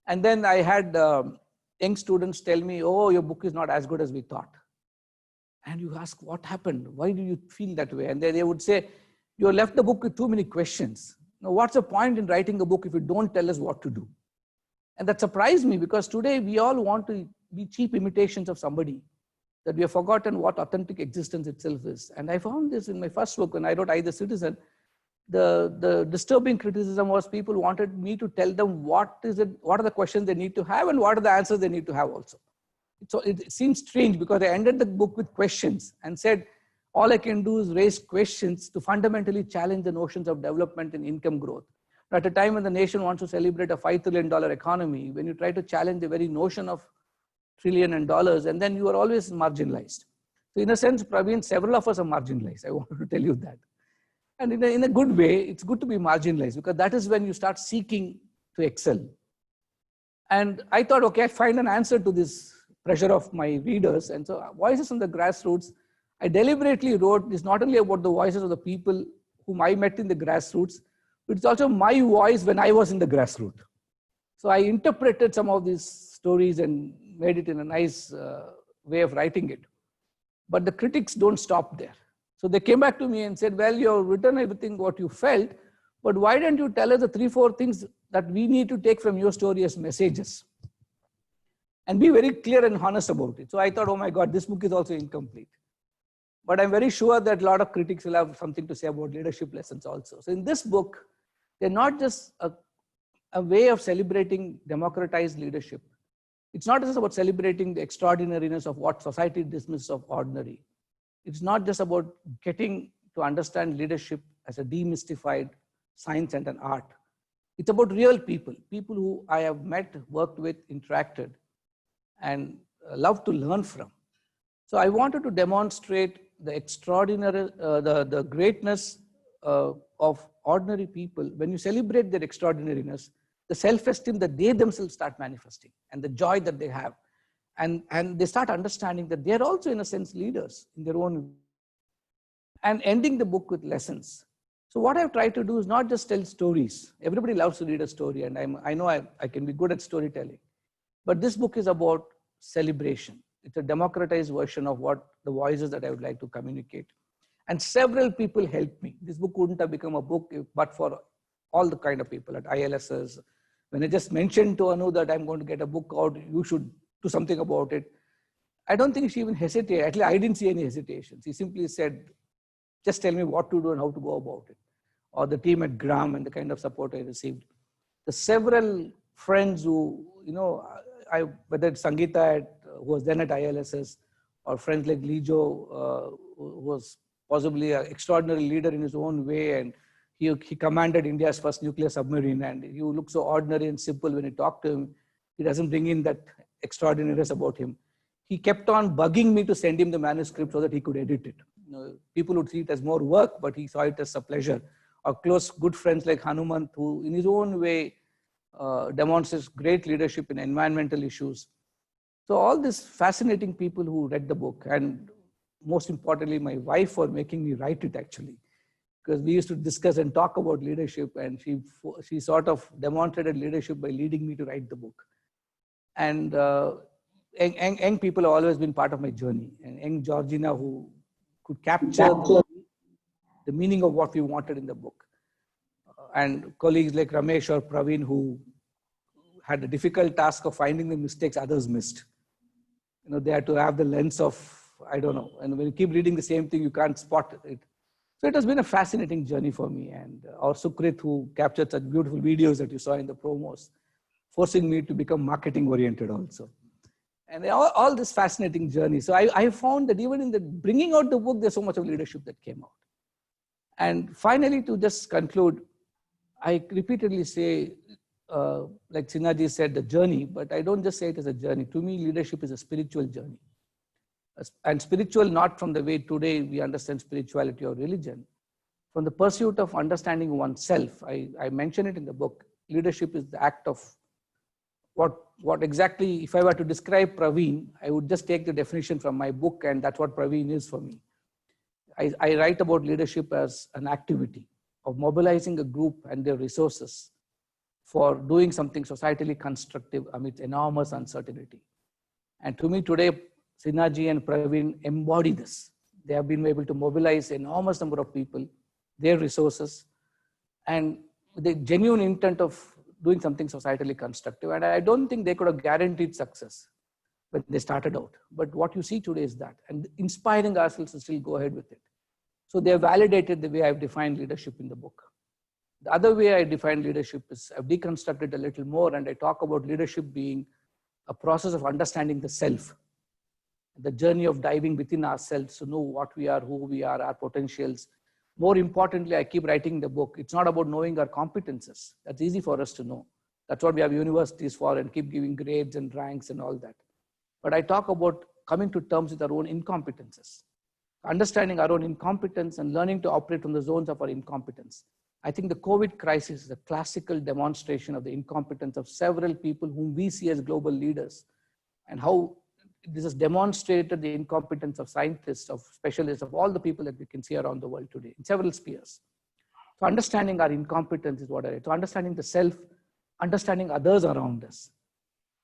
And then I had young students tell me, oh, your book is not as good as we thought. And you ask, what happened? Why do you feel that way? And they would say, you left the book with too many questions. Now, what's the point in writing a book if you don't tell us what to do? And that surprised me, because today we all want to be cheap imitations of somebody, that we have forgotten what authentic existence itself is. And I found this in my first book when I wrote I, the Citizen. The disturbing criticism was people wanted me to tell them what are the questions they need to have and what are the answers they need to have also. So it seems strange, because I ended the book with questions and said, all I can do is raise questions to fundamentally challenge the notions of development and income growth. At a time when the nation wants to celebrate a $5 trillion economy, when you try to challenge the very notion of trillion and dollars, and then you are always marginalized. So in a sense, Praveen, several of us are marginalized. I wanted to tell you that. And in a good way, it's good to be marginalized, because that is when you start seeking to excel. And I thought, okay, I find an answer to this pressure of my readers. And so Voices from the Grassroots, I deliberately wrote this not only about the voices of the people whom I met in the grassroots, but it's also my voice when I was in the grassroots. So I interpreted some of these stories and made it in a nice way of writing it. But the critics don't stop there. So they came back to me and said, well, you've written everything what you felt, but why don't you tell us the 3-4 things that we need to take from your story as messages? And be very clear and honest about it. So I thought, oh my God, this book is also incomplete. But I'm very sure that a lot of critics will have something to say about leadership lessons also. So in this book, they're not just a way of celebrating democratized leadership. It's not just about celebrating the extraordinariness of what society dismisses of ordinary. It's not just about getting to understand leadership as a demystified science and an art. It's about real people, people who I have met, worked with, interacted, and love to learn from. So I wanted to demonstrate the extraordinary, the greatness of ordinary people. When you celebrate their extraordinariness, the self-esteem that they themselves start manifesting, and the joy that they have, and they start understanding that they're also, in a sense, leaders in their own way. And ending the book with lessons. So what I've tried to do is not just tell stories. Everybody loves to read a story, and I know I can be good at storytelling. But this book is about celebration. It's a democratized version of what the voices that I would like to communicate. And several people helped me. This book wouldn't have become a book but for all the kind of people at ILSS. When I just mentioned to Anu that I'm going to get a book out, you should do something about it, I don't think she even hesitated. At least I didn't see any hesitation. She simply said, just tell me what to do and how to go about it. Or the team at GRAAM and the kind of support I received. The several friends who, whether it's Sangeeta, who was then at ILSS, or friends like Lijo, who was possibly an extraordinary leader in his own way, and he commanded India's first nuclear submarine, and you look so ordinary and simple when you talk to him. He doesn't bring in that extraordinariness about him. He kept on bugging me to send him the manuscript so that he could edit it. People would see it as more work, but he saw it as a pleasure. Or close good friends like Hanuman, who in his own way demonstrates great leadership in environmental issues. So all these fascinating people who read the book, and most importantly, my wife for making me write it actually, because we used to discuss and talk about leadership, and she sort of demonstrated leadership by leading me to write the book. And young people have always been part of my journey, and young Georgina who could capture the meaning of what we wanted in the book. And colleagues like Ramesh or Praveen who had the difficult task of finding the mistakes others missed. You know, they had to have the lens of, I don't know, and when you keep reading the same thing, you can't spot it. So it has been a fascinating journey for me. And our Sukrit, who captured such beautiful videos that you saw in the promos, forcing me to become marketing oriented also. And all this fascinating journey. So I found that even in the bringing out the book, there's so much of leadership that came out. And finally, to just conclude, I repeatedly say, like Sinha said, the journey, but I don't just say it as a journey. To me, leadership is a spiritual journey. And spiritual, not from the way today we understand spirituality or religion, from the pursuit of understanding oneself. I mention it in the book. Leadership is the act of what exactly, if I were to describe Praveen, I would just take the definition from my book, and that's what Praveen is for me. I write about leadership as an activity of mobilizing a group and their resources for doing something societally constructive amidst enormous uncertainty. And to me today, Sinha and Praveen embody this. They have been able to mobilize enormous number of people, their resources, and the genuine intent of doing something societally constructive. And I don't think they could have guaranteed success when they started out. But what you see today is that, and inspiring ourselves to still go ahead with it. So they have validated the way I've defined leadership in the book. The other way I define leadership is I've deconstructed a little more, and I talk about leadership being a process of understanding the self, the journey of diving within ourselves to know what we are, who we are, our potentials. More importantly, I keep writing the book. It's not about knowing our competences. That's easy for us to know. That's what we have universities for and keep giving grades and ranks and all that. But I talk about coming to terms with our own incompetences, understanding our own incompetence and learning to operate from the zones of our incompetence. I think the COVID crisis is a classical demonstration of the incompetence of several people whom we see as global leaders, and how this has demonstrated the incompetence of scientists, of specialists, of all the people that we can see around the world today in several spheres. So understanding our incompetence is what I write. So understanding the self, understanding others around us,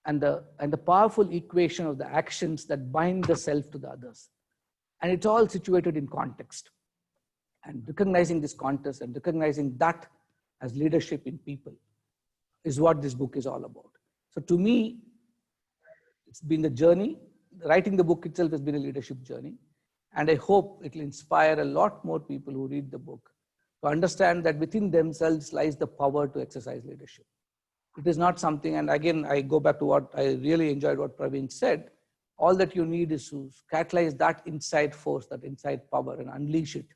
and the powerful equation of the actions that bind the self to the others. And it's all situated in context. And recognizing this context and recognizing that as leadership in people is what this book is all about. So to me, it's been the journey. Writing the book itself has been a leadership journey. And I hope it will inspire a lot more people who read the book to understand that within themselves lies the power to exercise leadership. It is not something, and again, I go back to what I really enjoyed what Praveen said. All that you need is to catalyze that inside force, that inside power, and unleash it.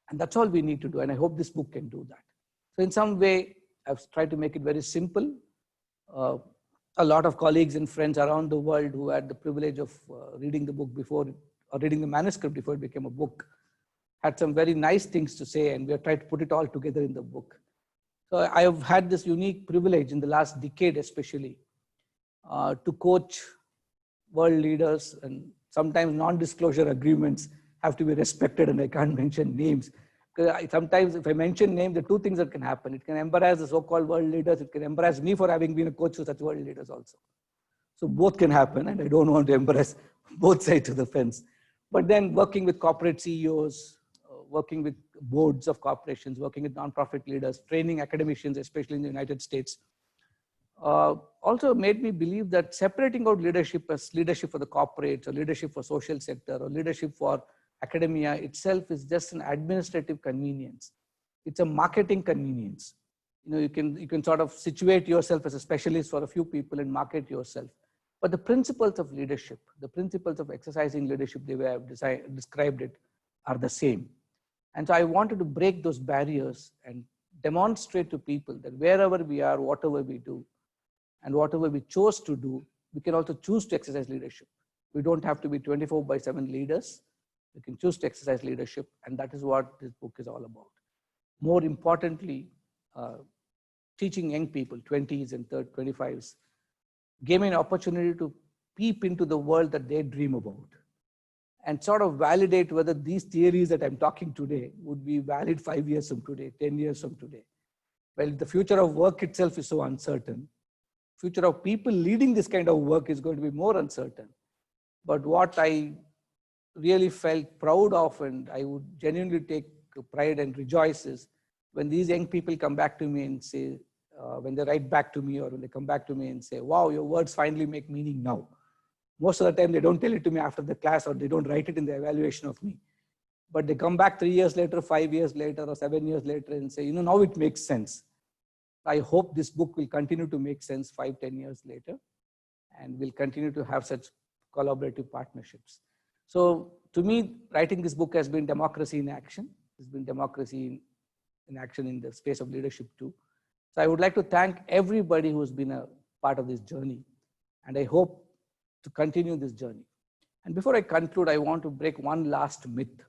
And that's all we need to do. And I hope this book can do that. So in some way, I've tried to make it very simple. A lot of colleagues and friends around the world who had the privilege of reading the book before, or reading the manuscript before it became a book, had some very nice things to say, and we have tried to put it all together in the book. So I have had this unique privilege in the last decade, especially, to coach world leaders, and sometimes non-disclosure agreements have to be respected, and I can't mention names. Because sometimes if I mention names, there are two things that can happen. It can embarrass the so-called world leaders. It can embarrass me for having been a coach to such world leaders also. So both can happen, and I don't want to embarrass both sides of the fence. But then working with corporate CEOs, working with boards of corporations, working with nonprofit leaders, training academicians, especially in the United States, also made me believe that separating out leadership as leadership for the corporates, or leadership for social sector, or leadership for academia itself is just an administrative convenience. It's a marketing convenience. You know, you can sort of situate yourself as a specialist for a few people and market yourself. But the principles of leadership, the principles of exercising leadership, the way I've described it, are the same. And so I wanted to break those barriers and demonstrate to people that wherever we are, whatever we do, and whatever we chose to do, we can also choose to exercise leadership. We don't have to be 24/7 leaders. We can choose to exercise leadership, and that is what this book is all about. More importantly, teaching young people, 20s and 25s, gave me an opportunity to peep into the world that they dream about. and sort of validate whether these theories that I'm talking today would be valid 5 years from today, 10 years from today. Well, the future of work itself is so uncertain. Future of people leading this kind of work is going to be more uncertain. But what I really felt proud of, and I would genuinely take pride and rejoice, is when these young people come back to me and say, when they write back to me or when they come back to me and say, wow, your words finally make meaning now. Most of the time they don't tell it to me after the class, or they don't write it in the evaluation of me. But they come back 3 years later, 5 years later, or 7 years later and say, now it makes sense. I hope this book will continue to make sense 5, 10 years later, and we'll continue to have such collaborative partnerships. So to me, writing this book has been democracy in action. It's been democracy in action in the space of leadership too. So I would like to thank everybody who's been a part of this journey, and I hope to continue this journey. And before I conclude, I want to break one last myth.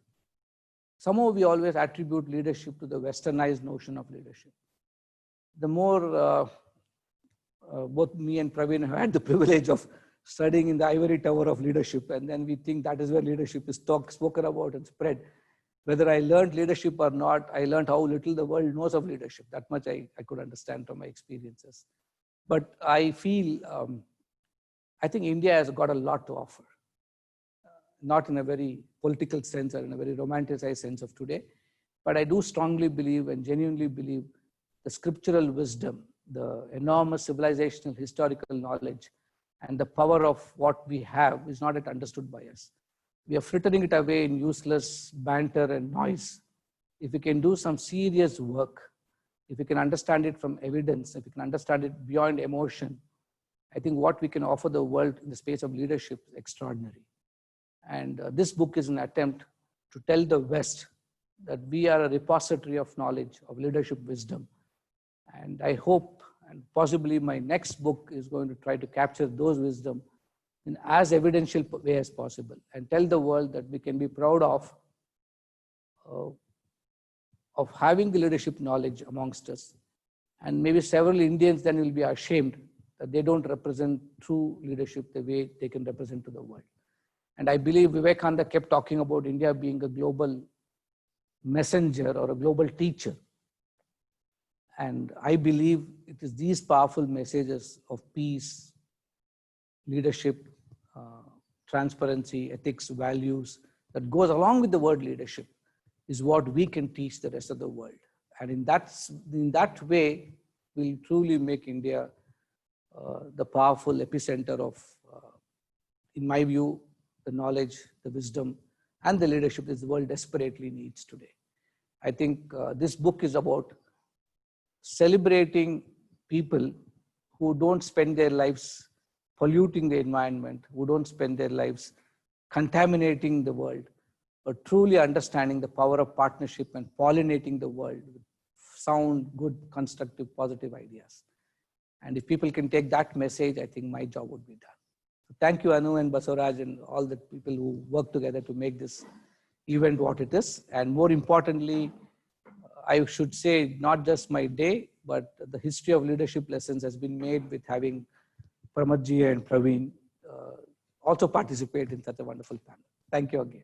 Somehow we always attribute leadership to the westernized notion of leadership. The more both me and Praveen have had the privilege of studying in the ivory tower of leadership, and then we think that is where leadership is spoken about and spread. Whether I learned leadership or not, I learned how little the world knows of leadership. That much I could understand from my experiences. But I feel, I think India has got a lot to offer. Not in a very political sense or in a very romanticized sense of today, but I do strongly believe and genuinely believe the scriptural wisdom, the enormous civilizational historical knowledge, and the power of what we have is not yet understood by us. We are frittering it away in useless banter and noise. If we can do some serious work, if we can understand it from evidence, if we can understand it beyond emotion, I think what we can offer the world in the space of leadership is extraordinary. And this book is an attempt to tell the West that we are a repository of knowledge, of leadership wisdom. And I hope, and possibly my next book is going to try to capture those wisdom in as evidential way as possible, and tell the world that we can be proud of having the leadership knowledge amongst us. And maybe several Indians then will be ashamed that they don't represent true leadership the way they can represent to the world. And I believe Vivekananda kept talking about India being a global messenger or a global teacher. And I believe it is these powerful messages of peace, leadership, transparency, ethics, values that goes along with the word leadership is what we can teach the rest of the world. And in that way, we'll truly make India the powerful epicenter of, in my view, the knowledge, the wisdom, and the leadership this world desperately needs today. I think this book is about celebrating people who don't spend their lives polluting the environment, who don't spend their lives contaminating the world, but truly understanding the power of partnership and pollinating the world with sound, good, constructive, positive ideas. And if people can take that message, I think my job would be done. So thank you, Anu and Basuraj, and all the people who work together to make this event what it is. And more importantly, I should say not just my day, but the history of leadership lessons has been made with having Pramath ji and Praveen also participate in such a wonderful panel. Thank you again.